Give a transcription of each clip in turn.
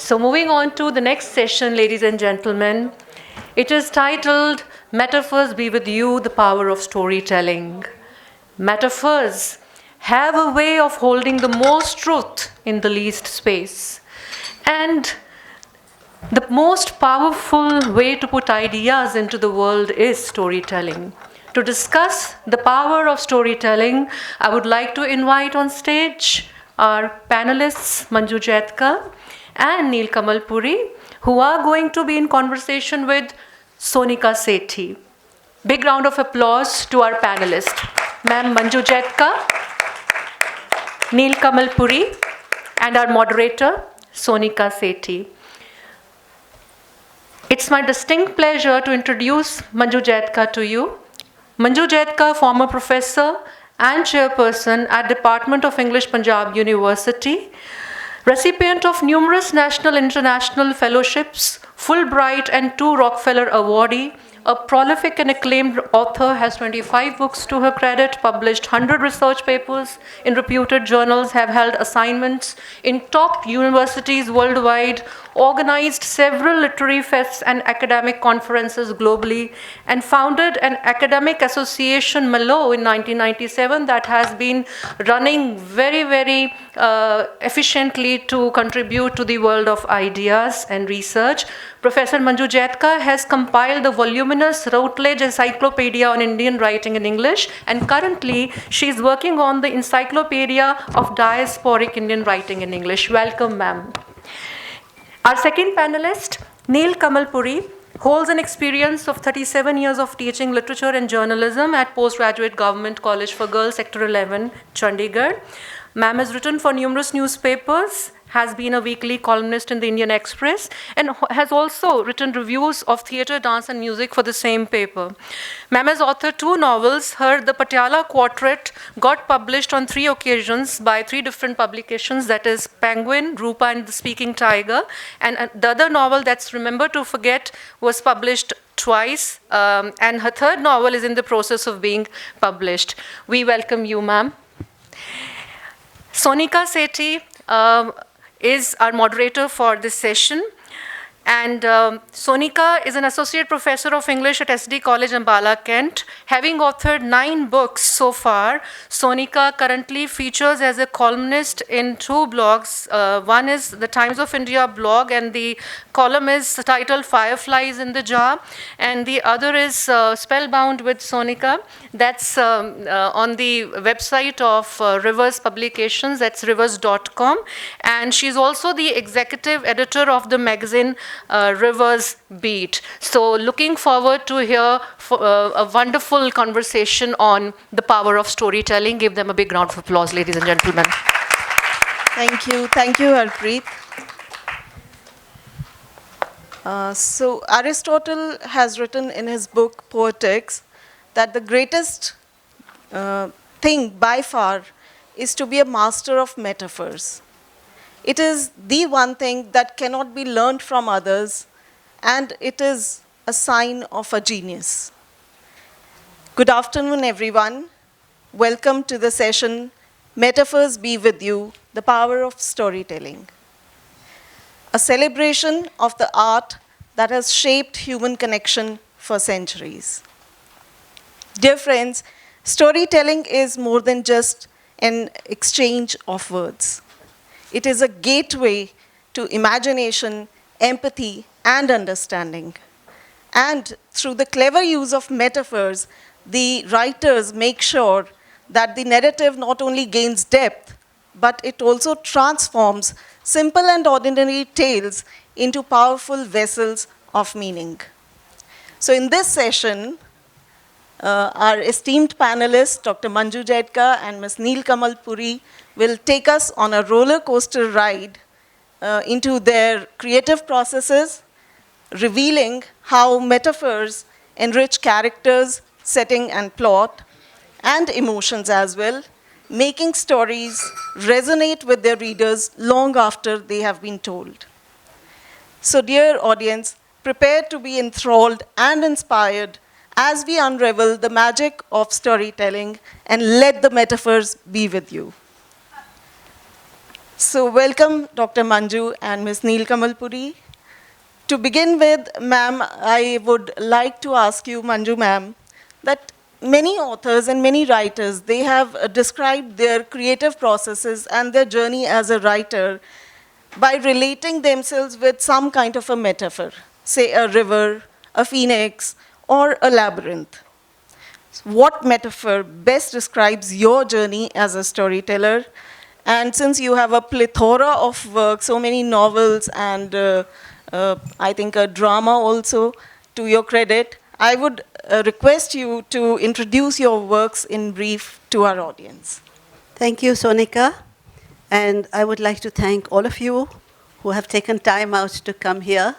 So moving on to the next session, ladies and gentlemen, it is titled Metaphors Be With You, the Power of Storytelling. Metaphors have a way of holding the most truth in the least space. And the most powerful way to put ideas into the world is storytelling. To discuss the power of storytelling, I would like to invite on stage our panelists Manju Jaitkar and Nilkamal Puri, who are going to be in conversation with Sonika Sethi. Big round of applause to our panelists. Ma'am Manju Jaitkar, Nilkamal Puri, and our moderator, Sonika Sethi. It's my distinct pleasure to introduce Manju Jaitkar to you. Manju Jaitkar, former professor and chairperson at Department of English, Punjab University, recipient of numerous national and international fellowships, Fulbright and 2 Rockefeller awardee, a prolific and acclaimed author, has 25 books to her credit, published 100 research papers in reputed journals, have held assignments in top universities worldwide, organized several literary fests and academic conferences globally, and founded an academic association, Malo, in 1997 that has been running very efficiently to contribute to the world of ideas and research. Professor Manju Jaitkar has compiled the voluminous Routledge Encyclopedia on Indian Writing in English, and currently she is working on the Encyclopedia of Diasporic Indian Writing in English. Welcome, ma'am. Our second panelist, Nilkamal Puri, holds an experience of 37 years of teaching literature and journalism at Postgraduate Government College for Girls, Sector 11, Chandigarh. Ma'am has written for numerous newspapers, has been a weekly columnist in the Indian Express, and has also written reviews of theatre, dance, and music for the same paper. Ma'am has authored 2 novels. Her The Patiala Quartet got published on 3 occasions by 3 different publications, that is Penguin, Rupa, and The Speaking Tiger. And the other novel, that's Remember to Forget, was published twice, and her 3rd novel is in the process of being published. We welcome you, ma'am. Sonika Sethi is our moderator for this session. And Sonika is an associate professor of English at SD College, Ambala, Kent. Having authored 9 books so far, Sonika currently features as a columnist in 2 blogs. One is the Times of India blog, and the column is titled Fireflies in the Jar. And the other is Spellbound with Sonika. That's on the website of Rivers Publications, that's rivers.com. And she's also the executive editor of the magazine Rivers Beat. So looking forward to hear a wonderful conversation on the power of storytelling. Give them a big round of applause, ladies and gentlemen. Thank you, Harpreet. So Aristotle has written in his book Poetics that the greatest thing by far is to be a master of metaphors. It is the one thing that cannot be learned from others, and it is a sign of a genius. Good afternoon, everyone. Welcome to the session, Metaphors Be With You, the Power of Storytelling. A celebration of the art that has shaped human connection for centuries. Dear friends, storytelling is more than just an exchange of words. It is a gateway to imagination, empathy, and understanding. And through the clever use of metaphors, the writers make sure that the narrative not only gains depth, but it also transforms simple and ordinary tales into powerful vessels of meaning. So in this session, our esteemed panelists, Dr. Manju Jaitkar and Ms. Nilkamal Puri, will take us on a roller coaster ride into their creative processes, revealing how metaphors enrich characters, setting and plot, and emotions as well, making stories resonate with their readers long after they have been told. So dear audience, prepare to be enthralled and inspired as we unravel the magic of storytelling and let the metaphors be with you. So welcome Dr. Manju and Ms. Neel Kamalpuri. To begin with, ma'am, I would like to ask you, Manju ma'am, that many authors and many writers, they have described their creative processes and their journey as a writer by relating themselves with some kind of a metaphor, say a river, a phoenix, or a labyrinth. What metaphor best describes your journey as a storyteller? And since you have a plethora of work, so many novels and I think a drama also to your credit, I would request you to introduce your works in brief to our audience. Thank you, Sonika. And I would like to thank all of you who have taken time out to come here.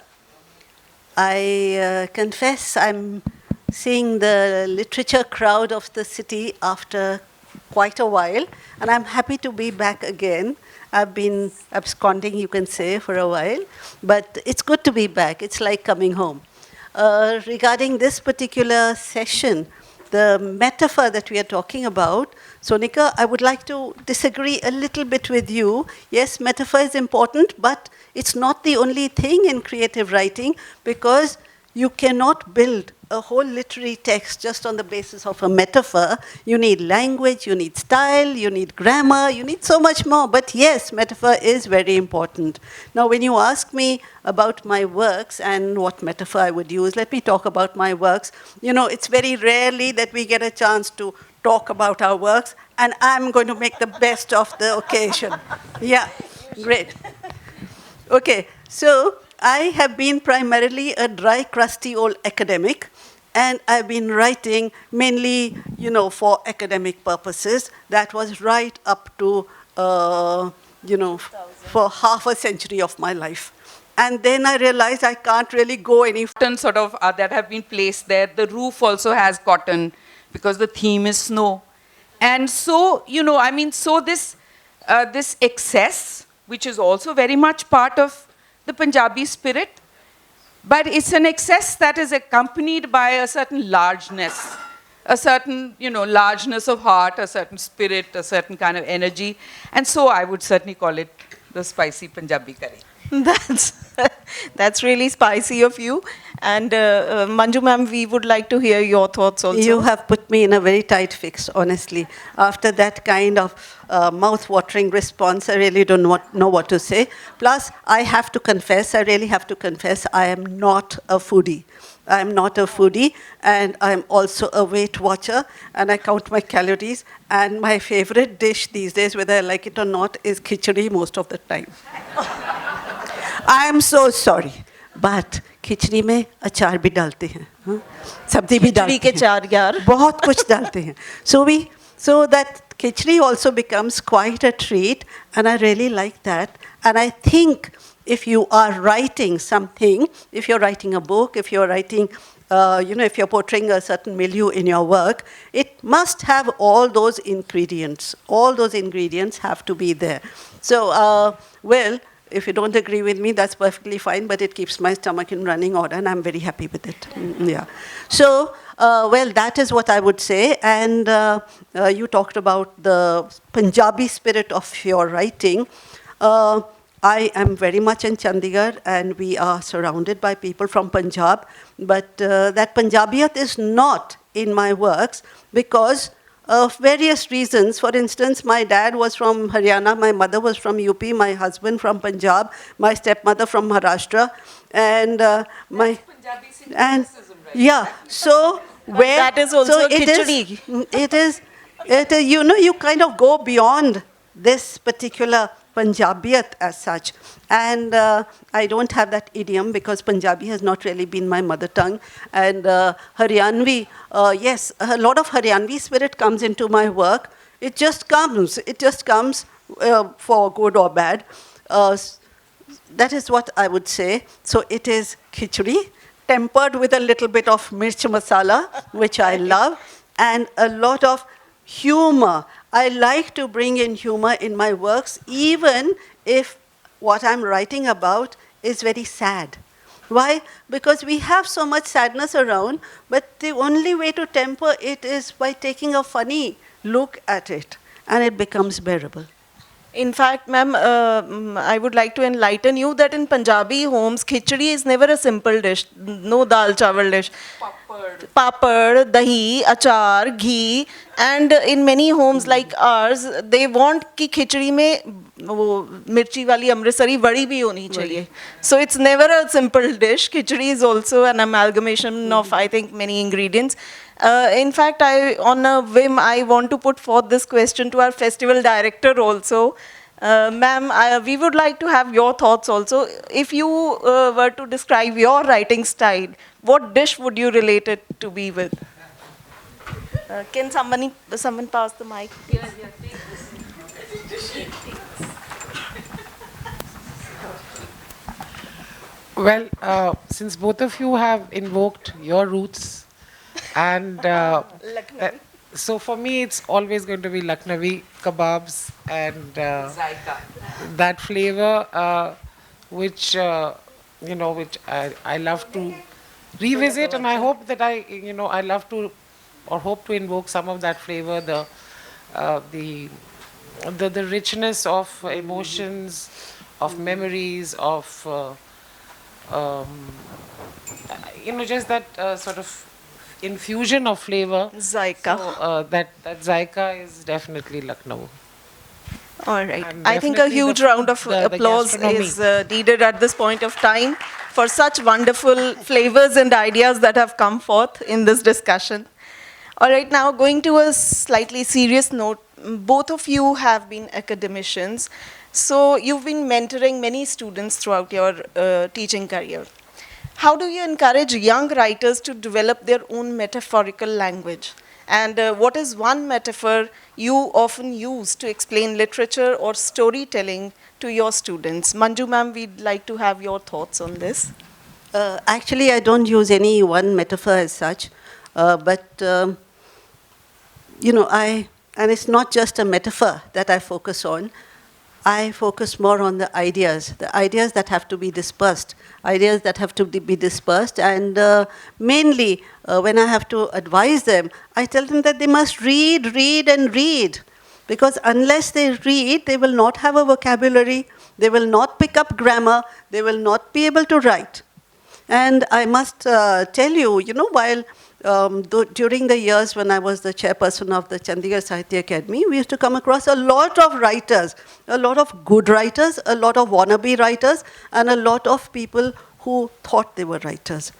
I confess I'm seeing the literature crowd of the city after quite a while, and I'm happy to be back again. I've been absconding, you can say, for a while, but it's good to be back. It's like coming home. Regarding this particular session, the metaphor that we are talking about, Sonika, I would like to disagree a little bit with you. Yes, metaphor is important, but it's not the only thing in creative writing, because you cannot build a whole literary text just on the basis of a metaphor. You need language, you need style, you need grammar, you need so much more. But yes, metaphor is very important. Now, when you ask me about my works and what metaphor I would use, let me talk about my works. You know, it's very rarely that we get a chance to talk about our works, and I'm going to make the best of the occasion. Yeah, great. Okay, so I have been primarily a dry, crusty old academic, and I've been writing mainly, you know, for academic purposes. That was right up to, for half a century of my life. And then I realized I can't really go any Cotton sort of that have been placed there. The roof also has cotton because the theme is snow. And so, so this excess, which is also very much part of the Punjabi spirit, but it's an excess that is accompanied by a certain largeness, a certain, largeness of heart, a certain spirit, a certain kind of energy. And so I would certainly call it the spicy Punjabi curry. That's really spicy of you. And Manju ma'am, we would like to hear your thoughts also. You have put me in a very tight fix, honestly. After that kind of mouth-watering response, I really don't know what to say. Plus, I have to confess, I really have to confess, I am not a foodie. I'm not a foodie, and I'm also a weight watcher, and I count my calories. And my favorite dish these days, whether I like it or not, is khichdi most of the time. I am so sorry, but खिचड़ी में अचार भी डालते हैं, सब्जी भी डालते हैं, खिचड़ी के चार यार, बहुत कुछ डालते हैं. So that khichdi also becomes quite a treat, and I really like that. And I think if you are writing something, if you're writing a book, if you're writing, if you're portraying a certain milieu in your work, it must have all those ingredients. All those ingredients have to be there. So, if you don't agree with me, that's perfectly fine, but it keeps my stomach in running order, and I'm very happy with it. Yeah. So, that is what I would say. And you talked about the Punjabi spirit of your writing. I am very much in Chandigarh, and we are surrounded by people from Punjab. But that Punjabiyat is not in my works because of various reasons. For instance, my dad was from Haryana, my mother was from UP, my husband from Punjab, my stepmother from Maharashtra, and my Punjabi and syncretism, right? yeah. So where that is also so khichdi. it is you kind of go beyond this particular Punjabiyat as such. And I don't have that idiom because Punjabi has not really been my mother tongue. And Haryanvi, yes, a lot of Haryanvi spirit comes into my work. It just comes. It just comes for good or bad. That is what I would say. So it is khichdi, tempered with a little bit of mirch masala, which I love, and a lot of humor. I like to bring in humor in my works, even if what I'm writing about is very sad. Why? Because we have so much sadness around, but the only way to temper it is by taking a funny look at it, and it becomes bearable. In fact, ma'am, I would like to enlighten you that in Punjabi homes, khichdi is never a simple dish. No dal chawal dish. Papad, dahi, achar, ghee, and in many homes like ours, they want कि खिचड़ी में वो मिर्ची वाली अमृतसरी वड़ी भी होनी चाहिए. So it's never a simple dish. Khichdi is also an amalgamation of, I think, many ingredients. In fact, on a whim, I want to put forth this question to our festival director also. Ma'am, we would like to have your thoughts also. If you were to describe your writing style, what dish would you relate it to be with? Can someone pass the mic? Well, since both of you have invoked your roots, and so for me it's always going to be Lucknowi kebabs and that flavor, which which I love to revisit, and I hope that I love to or hope to invoke some of that flavor, the richness of emotions, of memories, of just that sort of infusion of flavor. Zaika. So, that zaika is definitely Lucknow. All right. And I think a definitely huge the round of the applause gastronomy. is needed at this point of time for such wonderful flavors and ideas that have come forth in this discussion. All right, now going to a slightly serious note, both of you have been academicians, so you've been mentoring many students throughout your teaching career. How do you encourage young writers to develop their own metaphorical language? And what is one metaphor you often use to explain literature or storytelling to your students? Manju ma'am, we'd like to have your thoughts on this. Actually, I don't use any one metaphor as such, but and it's not just a metaphor that I focus on. I focus more on the ideas that have to be dispersed, and mainly when I have to advise them, I tell them that they must read, and read, because unless they read, they will not have a vocabulary, they will not pick up grammar, they will not be able to write. And I must tell you, while during the years when I was the chairperson of the Chandigarh Sahitya Academy, we used to come across a lot of writers, a lot of good writers, a lot of wannabe writers, and a lot of people who thought they were writers.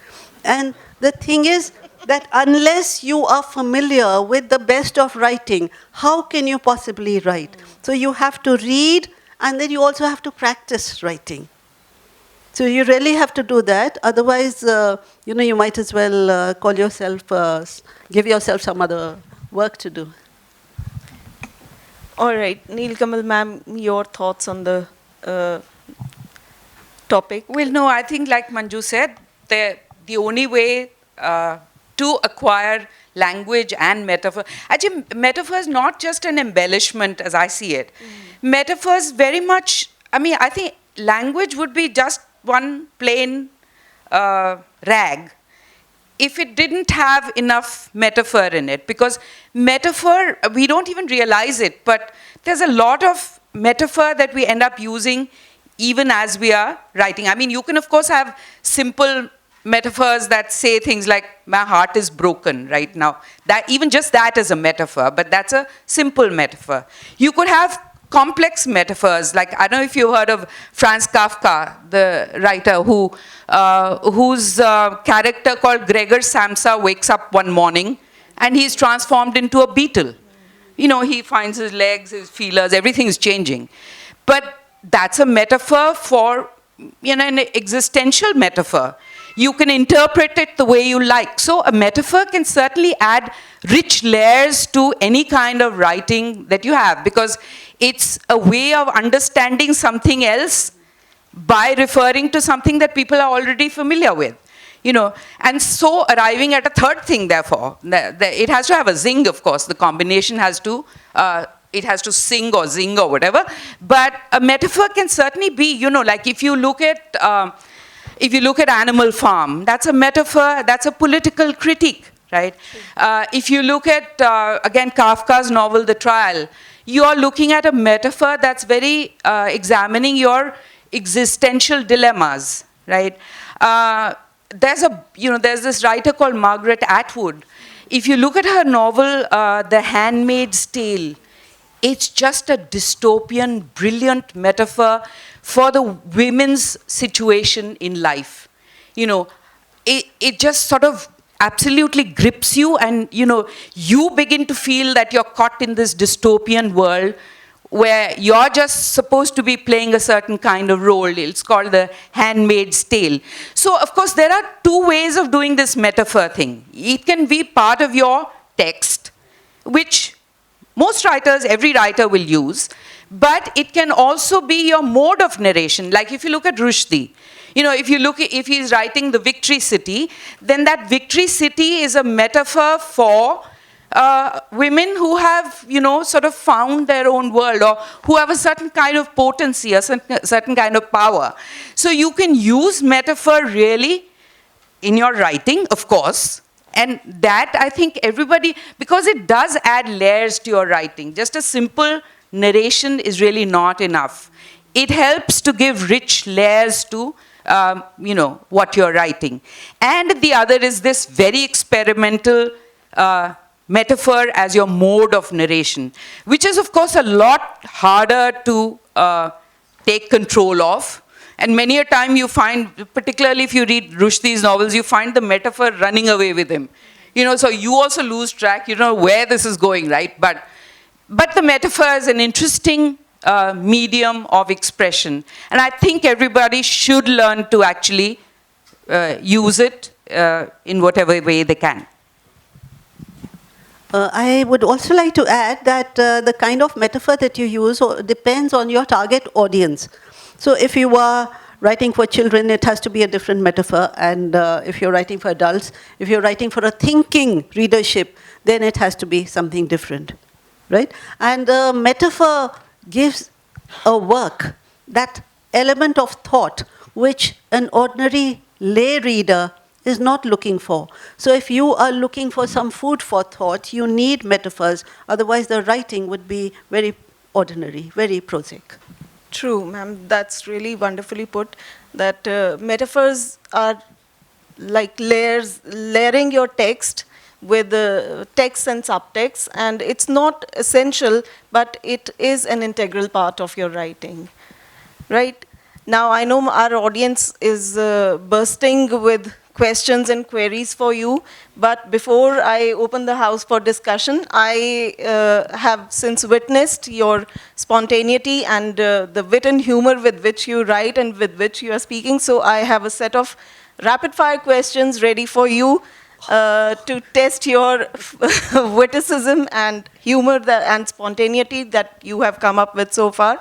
And the thing is that unless you are familiar with the best of writing, how can you possibly write? So you have to read, and then you also have to practice writing. So you really have to do that. Otherwise, you might as well call yourself, give yourself some other work to do. All right, Neelkamal ma'am, your thoughts on the topic? Well, no, I think like Manju said, the only way to acquire language and metaphor, actually metaphor is not just an embellishment as I see it. Metaphors very much, I think language would be just one plain rag if it didn't have enough metaphor in it, because metaphor, we don't even realize it, but there's a lot of metaphor that we end up using even as we are writing. You can of course have simple metaphors that say things like, my heart is broken right now. That, even just that is a metaphor, but that's a simple metaphor. You could have complex metaphors, like, I don't know if you've heard of Franz Kafka, the writer whose character called Gregor Samsa wakes up one morning and he's transformed into a beetle. He finds his legs, his feelers, everything's changing. But that's a metaphor for, an existential metaphor. You can interpret it the way you like. So a metaphor can certainly add rich layers to any kind of writing that you have, because it's a way of understanding something else by referring to something that people are already familiar with. And so arriving at a third thing, therefore, it has to have a zing, of course. The combination has to, it has to sing or zing or whatever. But a metaphor can certainly be, like if you look at Animal Farm, that's a metaphor, that's a political critique, right? If you look at, again, Kafka's novel, The Trial, you are looking at a metaphor that's very examining your existential dilemmas, right? There's this writer called Margaret Atwood. If you look at her novel, The Handmaid's Tale, it's just a dystopian, brilliant metaphor for the women's situation in life. You know, it just sort of absolutely grips you, and you begin to feel that you're caught in this dystopian world where you're just supposed to be playing a certain kind of role. It's called The Handmaid's Tale. So, of course, there are two ways of doing this metaphor thing. It can be part of your text, which most writers, every writer will use, but it can also be your mode of narration. Like if you look at Rushdie, if he's writing The Victory City, then that Victory City is a metaphor for women who have, sort of found their own world, or who have a certain kind of potency, a certain kind of power. So you can use metaphor really in your writing, of course, and that I think everybody, because it does add layers to your writing. Just a simple narration is really not enough. It helps to give rich layers to what you're writing. And the other is this very experimental metaphor as your mode of narration, which is, of course, a lot harder to take control of. And many a time you find, particularly if you read Rushdie's novels, you find the metaphor running away with him. So you also lose track, you know where this is going, right? But the metaphor is an interesting medium of expression. And I think everybody should learn to actually use it in whatever way they can. I would also like to add that the kind of metaphor that you use depends on your target audience. So if you are writing for children, it has to be a different metaphor. And if you're writing for adults, if you're writing for a thinking readership, then it has to be something different, right? And the metaphor gives a work, that element of thought, which an ordinary lay reader is not looking for. So if you are looking for some food for thought, you need metaphors. Otherwise, the writing would be very ordinary, very prosaic. True, ma'am. That's really wonderfully put. That metaphors are like layers, layering your text with text and subtext, and it's not essential, but it is an integral part of your writing, right? Now, I know our audience is bursting with questions and queries for you, but before I open the house for discussion, I have since witnessed your spontaneity and the wit and humor with which you write and with which you are speaking, so I have a set of rapid-fire questions ready for you to test your witticism and humor and spontaneity that you have come up with so far.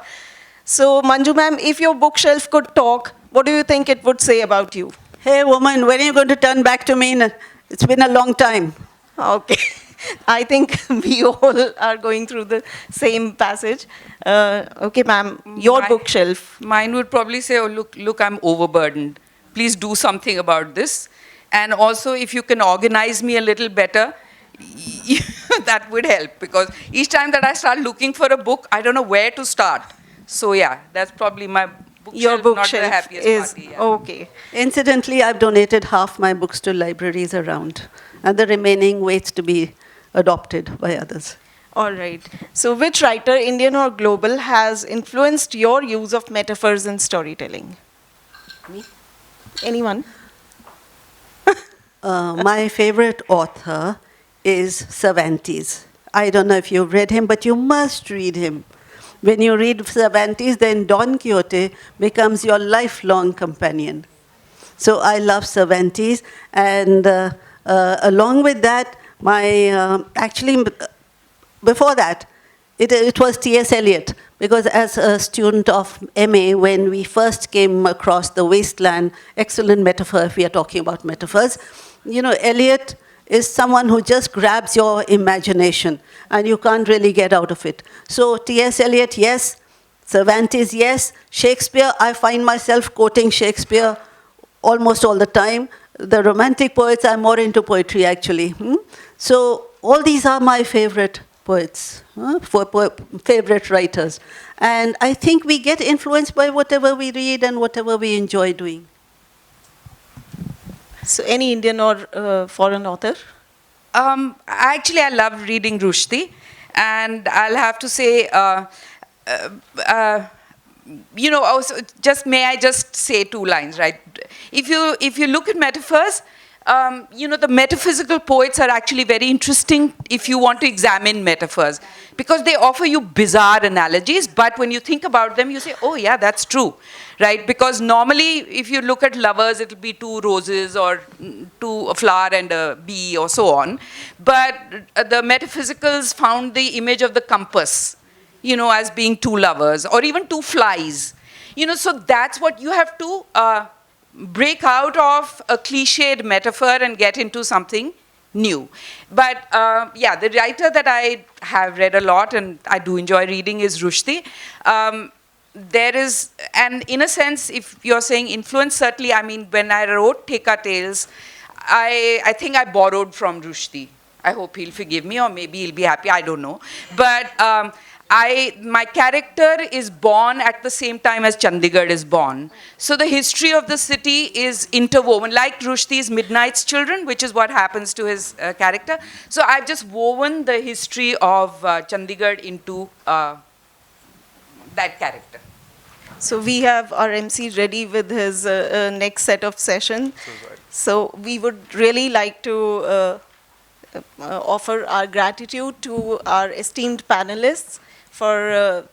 So, Manju ma'am, if your bookshelf could talk, what do you think it would say about you? Hey, woman, when are you going to turn back to me? It's been a long time. Okay. I think we all are going through the same passage. Okay, ma'am, your bookshelf. Mine would probably say, oh, look, I'm overburdened. Please do something about this. And also, if you can organize me a little better, that would help. Because each time that I start looking for a book, I don't know where to start. So yeah, that's probably my bookshelf. Your bookshelf not the happiest is, party, okay. Incidentally, I've donated half my books to libraries around, and the remaining waits to be adopted by others. All right. So which writer, Indian or global, has influenced your use of metaphors in storytelling? Me? Anyone? My favorite author is Cervantes. I don't know if you've read him, but you must read him. When you read Cervantes, then Don Quixote becomes your lifelong companion. So I love Cervantes, and along with that, before that, it was T.S. Eliot, because as a student of MA, when we first came across The Wasteland, excellent metaphor if we are talking about metaphors, Eliot is someone who just grabs your imagination, and you can't really get out of it. So T.S. Eliot, yes. Cervantes, yes. Shakespeare, I find myself quoting Shakespeare almost all the time. The romantic poets, I'm more into poetry, actually. So all these are my favorite poets, favorite writers. And I think we get influenced by whatever we read and whatever we enjoy doing. So any Indian or foreign author? Actually, I love reading Rushdie, and I'll have to say, also, may I just say 2 lines, right? If you look at metaphors, the metaphysical poets are actually very interesting if you want to examine metaphors, because they offer you bizarre analogies, but when you think about them, you say, oh yeah, that's true, right? Because normally, if you look at lovers, it'll be 2 roses or a flower and a bee or so on. But the metaphysicals found the image of the compass, as being 2 lovers, or even 2 flies. So that's what you have to break out of a cliched metaphor and get into something new. But the writer that I have read a lot and I do enjoy reading is Rushdie. There is, and in a sense, if you're saying influence, certainly, when I wrote Theka Tales, I think I borrowed from Rushdie. I hope he'll forgive me, or maybe he'll be happy, I don't know. But my character is born at the same time as Chandigarh is born. So the history of the city is interwoven, like Rushdie's Midnight's Children, which is what happens to his character. So I've just woven the history of Chandigarh into that character. So we have our MC ready with his next set of session. So we would really like to offer our gratitude to our esteemed panelists for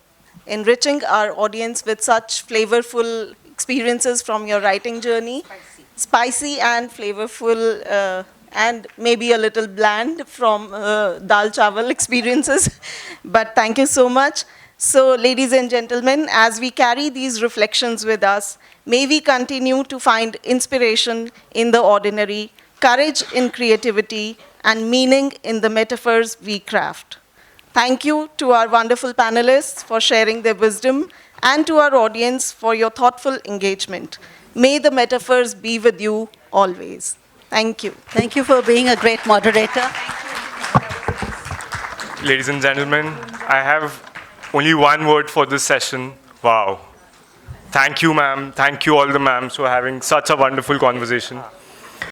enriching our audience with such flavorful experiences from your writing journey. Spicy and flavorful, and maybe a little bland from dal chawal experiences. But thank you so much. So, ladies and gentlemen, as we carry these reflections with us, may we continue to find inspiration in the ordinary, courage in creativity, and meaning in the metaphors we craft. Thank you to our wonderful panelists for sharing their wisdom, and to our audience for your thoughtful engagement. May the metaphors be with you always. Thank you. Thank you for being a great moderator. Ladies and gentlemen, I have only one word for this session. Wow. Thank you, ma'am. Thank you all the ma'ams for having such a wonderful conversation.